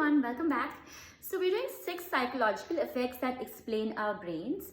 everyone, welcome back. So we're doing 6 psychological effects that explain our brains,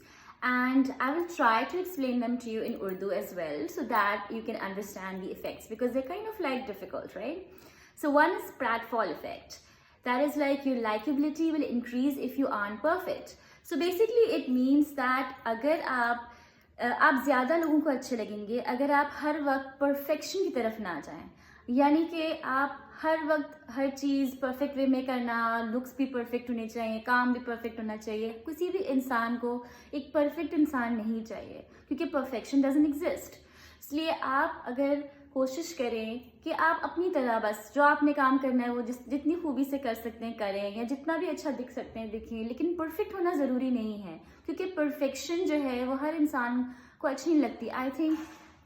and I will try to explain them to you in Urdu as well so that you can understand the effects because they're kind of like difficult, right? So one is pratfall effect. That is like your likability will increase if you aren't perfect. So basically it means that अगर आप ज़्यादा लोगों को अच्छे लगेंगे अगर आप हर वक्त परफेक्शन की तरफ ना जाएं, यानी कि आप हर वक्त हर चीज़ परफेक्ट वे में करना, लुक्स भी परफेक्ट होने चाहिए, काम भी परफेक्ट होना चाहिए. किसी भी इंसान को एक परफेक्ट इंसान नहीं चाहिए क्योंकि परफेक्शन डजंट एग्जिस्ट. इसलिए आप अगर कोशिश करें कि आप अपनी तरह बस जो आपने काम करना है वो जितनी खूबी से कर सकते हैं करें, या जितना भी अच्छा दिख सकते हैं दिखें, लेकिन परफेक्ट होना ज़रूरी नहीं है क्योंकि परफेक्शन जो है वो हर इंसान को अच्छी नहीं लगती. आई थिंक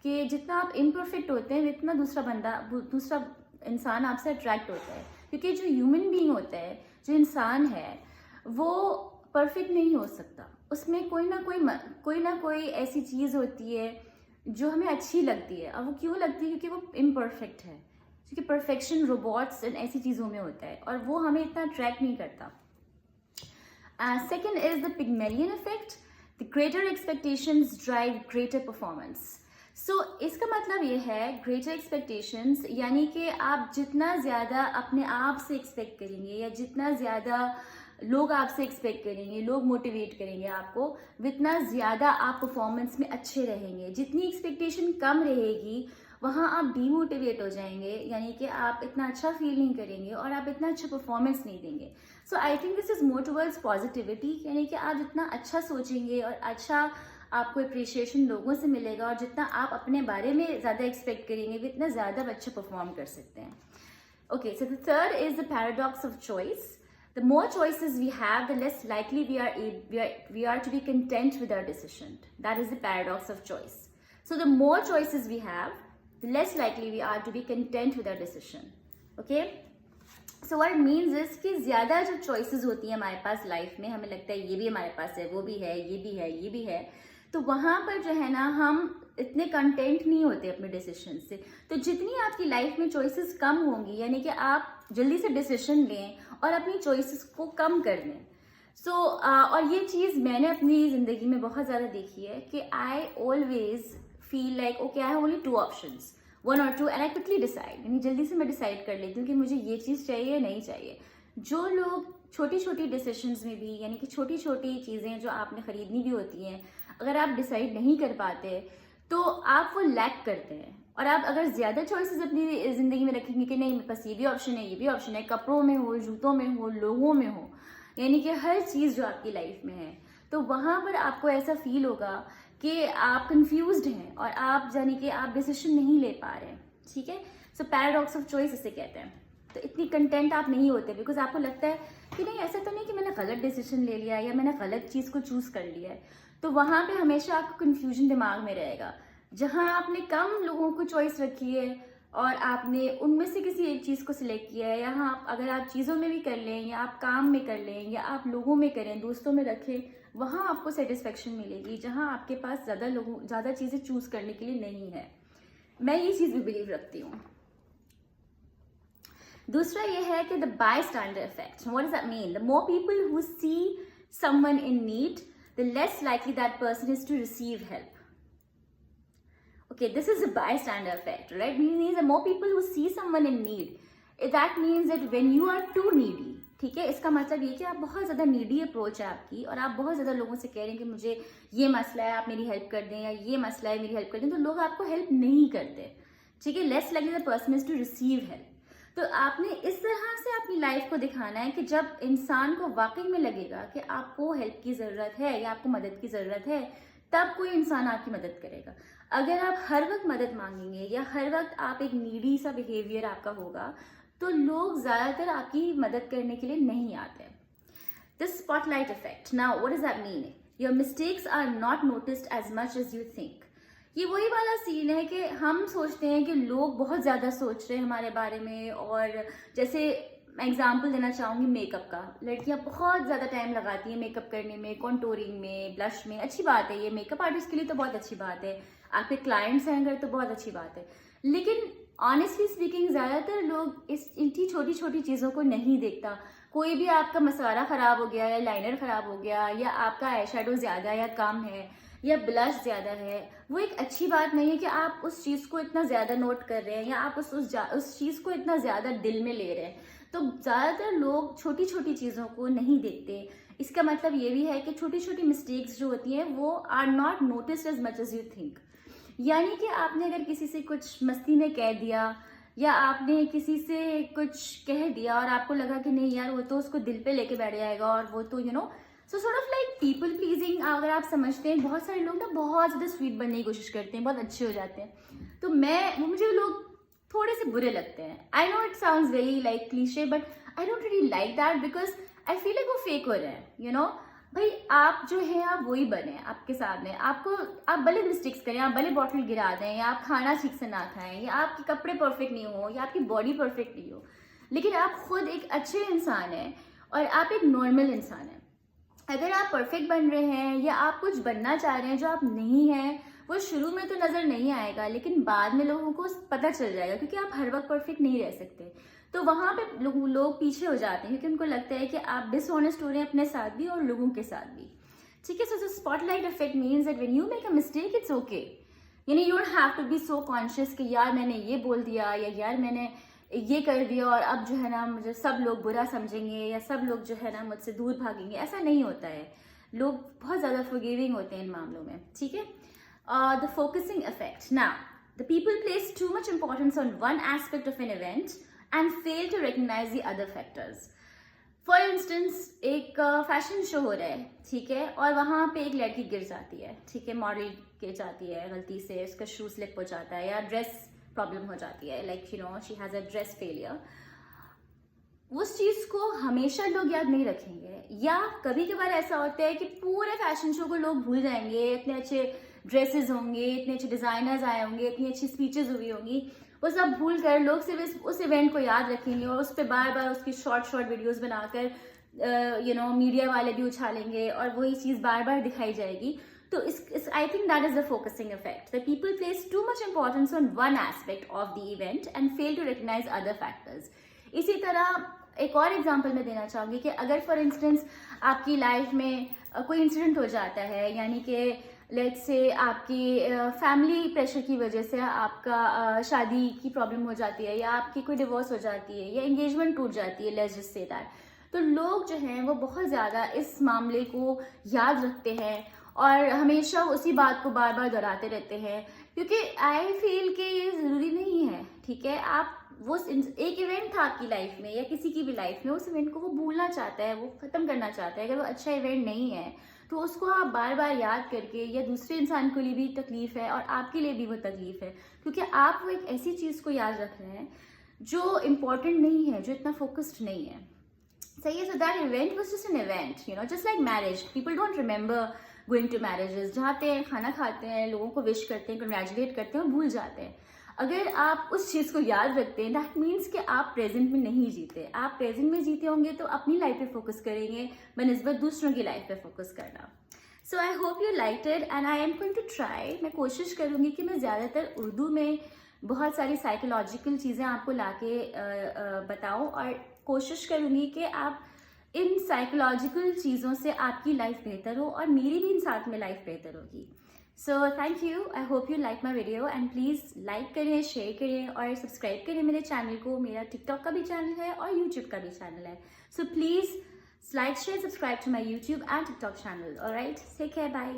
कि जितना आप इम्परफेक्ट होते हैं उतना दूसरा इंसान आपसे अट्रैक्ट होता है क्योंकि जो ह्यूमन बीइंग होता है, जो इंसान है, वो परफेक्ट नहीं हो सकता. उसमें कोई ना कोई ऐसी चीज़ होती है जो हमें अच्छी लगती है. अब वो क्यों लगती है? क्योंकि वो इम्परफेक्ट है. क्योंकि परफेक्शन रोबोट्स एंड ऐसी चीज़ों में होता है और वो हमें इतना अट्रैक्ट नहीं करता. Second is the Pygmalion effect. The greater expectations drive greater performance. So इसका मतलब ये है ग्रेटर एक्सपेक्टेशंस यानी कि आप जितना ज़्यादा अपने आप से एक्सपेक्ट करेंगे या जितना ज़्यादा लोग आपसे एक्सपेक्ट करेंगे, लोग मोटिवेट करेंगे आपको, उतना ज़्यादा आप परफॉर्मेंस में अच्छे रहेंगे. जितनी एक्सपेक्टेशन कम रहेगी वहाँ आप डीमोटिवेट हो जाएंगे, यानी कि आप इतना अच्छा फील नहीं करेंगे और आप इतना अच्छा परफॉर्मेंस नहीं देंगे. So I think this is more towards positivity, यानी कि आप जितना अच्छा सोचेंगे और अच्छा आपको अप्रिशिएशन लोगों से मिलेगा और जितना आप अपने बारे में ज़्यादा एक्सपेक्ट करेंगे उतना ज़्यादा अच्छा परफॉर्म कर सकते हैं. Okay, so the third is the paradox of choice. The more choices we have, the less likely we are to be content with our decision. That is the paradox of choice. So the more choices we have, the less likely we are to be content with our decision. Okay? So what it means is कि ज़्यादा जो choices होती हैं हमारे पास life में, हमें लगता है ये भी हमारे पास है, वो भी है, ये भी है, ये भी है, तो वहाँ पर जो है ना हम इतने कंटेंट नहीं होते अपने डिसीजन से. तो जितनी आपकी लाइफ में चॉइसेस कम होंगी, यानी कि आप जल्दी से डिसीजन लें और अपनी चॉइसेस को कम कर लें. सो और ये चीज़ मैंने अपनी ज़िंदगी में बहुत ज़्यादा देखी है कि I always feel like okay I have only 2 options, 1 or 2, and I quickly decide. यानी जल्दी से मैं डिसाइड कर लेती हूँ कि मुझे ये चीज़ चाहिए या नहीं चाहिए. जो लोग छोटी छोटी डिसीजंस में भी, यानी कि छोटी छोटी चीज़ें जो आपने ख़रीदनी भी होती हैं, अगर आप डिसाइड नहीं कर पाते तो आप वो लैक करते हैं. और आप अगर ज़्यादा चॉइसेस अपनी ज़िंदगी में रखेंगे कि नहीं मेरे पास ये भी ऑप्शन है, ये भी ऑप्शन है, कपड़ों में हो, जूतों में हो, लोगों में हो, यानी कि हर चीज़ जो आपकी लाइफ में है, तो वहाँ पर आपको ऐसा फील होगा कि आप कंफ्यूज्ड हैं और आप यानी कि आप डिसीजन नहीं ले पा रहे हैं. ठीक है? सो पैराडॉक्स ऑफ चॉइस इसे कहते हैं. तो इतनी कंटेंट आप नहीं होते बिकॉज आपको लगता है कि नहीं ऐसा तो नहीं कि मैंने गलत डिसीजन ले लिया या मैंने गलत चीज़ को चूज़ कर लिया है. तो वहाँ पे हमेशा आपको कन्फ्यूजन दिमाग में रहेगा. जहाँ आपने कम लोगों को चॉइस रखी है और आपने उनमें से किसी एक चीज़ को सिलेक्ट किया है, यहाँ अगर आप चीज़ों में भी कर लें या आप काम में कर लें या आप लोगों में करें, दोस्तों में रखें, वहाँ आपको सेटिस्फेक्शन मिलेगी जहाँ आपके पास ज़्यादा चीज़ें चूज़ करने के लिए नहीं है. मैं ये चीज़ भी बिलीव रखती हूँ. दूसरा ये है कि the bystander effect. What does that mean? The more people who see someone in need, the less likely that person is to receive help. Okay, this is a bystander effect, right? Meaning the more people who see someone in need, that means that when you are too needy, ठीक है, इसका मतलब ये कि आप बहुत ज़्यादा needy approach है आपकी और आप बहुत ज़्यादा लोगों से कह रहे हैं कि मुझे ये मसला है, आप मेरी हेल्प कर दें, या ये मसला है, मेरी हेल्प कर दें, तो लोग आपको हेल्प नहीं करते. ठीक है? Less likely the person is to receive help. तो आपने इस तरह से अपनी लाइफ को दिखाना है कि जब इंसान को वाकई में लगेगा कि आपको हेल्प की ज़रूरत है या आपको मदद की ज़रूरत है, तब कोई इंसान आपकी मदद करेगा. अगर आप हर वक्त मदद मांगेंगे या हर वक्त आप एक नीडी सा बिहेवियर आपका होगा, तो लोग ज़्यादातर आपकी मदद करने के लिए नहीं आते. This spotlight effect. Now what does that mean? Your mistakes are not noticed as much as you think. ये वही वाला सीन है कि हम सोचते हैं कि लोग बहुत ज़्यादा सोच रहे हैं हमारे बारे में. और जैसे मैं एग्जांपल देना चाहूँगी मेकअप का. लड़कियां बहुत ज़्यादा टाइम लगाती हैं मेकअप करने में, कॉन्टोरिंग में, ब्लश में. अच्छी बात है, ये मेकअप आर्टिस्ट के लिए तो बहुत अच्छी बात है, आपके क्लाइंट्स हैं अगर तो बहुत अच्छी बात है. लेकिन ऑनेस्टली स्पीकिंग ज़्यादातर लोग इस इनकी छोटी छोटी चीज़ों को नहीं देखता। कोई भी आपका मसाला ख़राब हो गया या लाइनर ख़राब हो गया या आपका आई शेडो ज़्यादा या कम है या ब्लश ज़्यादा है, वो एक अच्छी बात नहीं है कि आप उस चीज़ को इतना ज़्यादा नोट कर रहे हैं या आप उस चीज़ को इतना ज़्यादा दिल में ले रहे हैं। तो ज़्यादातर लोग छोटी छोटी चीज़ों को नहीं देखते। इसका मतलब ये भी है कि छोटी छोटी मिस्टेक्स जो होती हैं वो are not noticed as much as you think. यानी कि आपने अगर किसी से कुछ मस्ती में कह दिया या आपने किसी से कुछ कह दिया और आपको लगा कि नहीं यार वो तो उसको दिल पे लेके बैठ जाएगा और वो तो so sort of like people pleasing अगर आप समझते हैं, बहुत सारे लोग ना बहुत ज़्यादा स्वीट बनने की कोशिश करते हैं, बहुत अच्छे हो जाते हैं। तो मुझे लोग थोड़े से बुरे लगते हैं। I know it sounds very like cliché but I don't really like that because I feel like वो फेक हो रहे हैं। भाई आप जो है आप वही बने आपके सामने। आप भले मिस्टेक्स करें, आप भले बॉटल गिरा दें या आप खाना ठीक से ना खाएं या आपके कपड़े परफेक्ट नहीं हो या आपकी बॉडी परफेक्ट नहीं हो, लेकिन आप खुद एक अच्छे इंसान हैं और आप एक नॉर्मल इंसान हैं। अगर आप परफेक्ट बन रहे हैं या आप कुछ बनना चाह रहे हैं जो आप नहीं हैं, वो शुरू में तो नज़र नहीं आएगा लेकिन बाद में लोगों को पता चल जाएगा, क्योंकि आप हर वक्त परफेक्ट नहीं रह सकते। तो वहाँ पे लोग पीछे हो जाते हैं क्योंकि उनको लगता है कि आप डिसऑनेस्ट हो रहे हैं अपने साथ भी और लोगों के साथ भी। ठीक है, so spotlight effect means that when you make a mistake it's okay. You don't have to be so conscious कि यार मैंने ये बोल दिया या यार मैंने ये कर दिया और अब जो है ना मुझे सब लोग बुरा समझेंगे या सब लोग जो है ना मुझसे दूर भागेंगे। ऐसा नहीं होता है। लोग बहुत ज़्यादा फॉरगिविंग होते हैं इन मामलों में। ठीक है, the focusing effect. Now the people place too much importance on one aspect of an event and fail to recognise the other factors. For instance एक फैशन शो हो रहा है, ठीक है, और वहाँ पे एक लड़की गिर जाती है, ठीक है, मॉडल गिर जाती है गलती से, उसका शू स्लिप हो जाता है या ड्रेस प्रॉब्लम हो जाती है, like she has a dress failure. उस चीज को हमेशा लोग याद नहीं रखेंगे या कभी कभार ऐसा होता है कि पूरे फैशन शो को लोग भूल जाएंगे। इतने अच्छे ड्रेसेस होंगे, इतने अच्छे डिजाइनर्स आए होंगे, इतनी अच्छी स्पीचेस हुई होंगी, वो सब भूल कर लोग सिर्फ उस इवेंट को याद रखेंगे और उस पर बार बार उसकी शॉर्ट वीडियोस बनाकर मीडिया वाले भी उछालेंगे और वही चीज बार बार दिखाई जाएगी। तो I think that is the focusing effect. The people place too much importance on one aspect of the event and fail to recognise other factors. इसी तरह एक और एग्जांपल मैं देना चाहूंगी कि अगर फॉर इंस्टेंस आपकी लाइफ में कोई इंसिडेंट हो जाता है, यानी कि लेट्स से आपकी फैमिली प्रेशर की वजह से आपका शादी की प्रॉब्लम हो जाती है या आपकी कोई डिवोर्स हो जाती है या एंगेजमेंट टूट जाती है, लेट्स जस्ट से दैट, तो लोग जो हैं वो बहुत ज़्यादा इस मामले को याद रखते हैं और हमेशा उसी बात को बार बार दोहराते रहते हैं, क्योंकि आई फील कि ये ज़रूरी नहीं है। ठीक है, आप वो एक इवेंट था आपकी लाइफ में या किसी की भी लाइफ में, उस इवेंट को वो भूलना चाहता है, वो ख़त्म करना चाहता है। अगर वो अच्छा इवेंट नहीं है तो उसको आप बार बार याद करके, या दूसरे इंसान के लिए भी तकलीफ है और आपके लिए भी वो तकलीफ है, क्योंकि आप वो एक ऐसी चीज़ को याद रख रहे हैं जो इम्पोर्टेंट नहीं है, जो इतना फोकस्ड नहीं है। सही है, so that event was just an event, just like marriage. People don't remember going to marriages, जाते हैं, खाना खाते हैं, लोगों को विश करते हैं, कंग्रेचुलेट करते हैं और भूल जाते हैं। अगर आप उस चीज़ को याद रखते हैं, दैट मीन्स कि आप प्रेजेंट में नहीं जीते। आप प्रेजेंट में जीते होंगे तो अपनी लाइफ पे फोकस करेंगे बनस्बत दूसरों की लाइफ पे फोकस करना। So I hope you like it and I am going to try. मैं कोशिश करूँगी कि मैं ज़्यादातर उर्दू में बहुत सारी साइकोलॉजिकल चीज़ें आपको लाके बताऊँ और कोशिश करूँगी कि आप इन साइकोलॉजिकल चीज़ों से आपकी लाइफ बेहतर हो और मेरी भी इन साथ में लाइफ बेहतर होगी। So thank you, I hope you like my video and please like करें, शेयर करें और सब्सक्राइब करें मेरे चैनल को। मेरा टिकटॉक का भी चैनल है और यूट्यूब का भी चैनल है। So please like, share, subscribe to my YouTube and TikTok channel. Alright, take care, bye.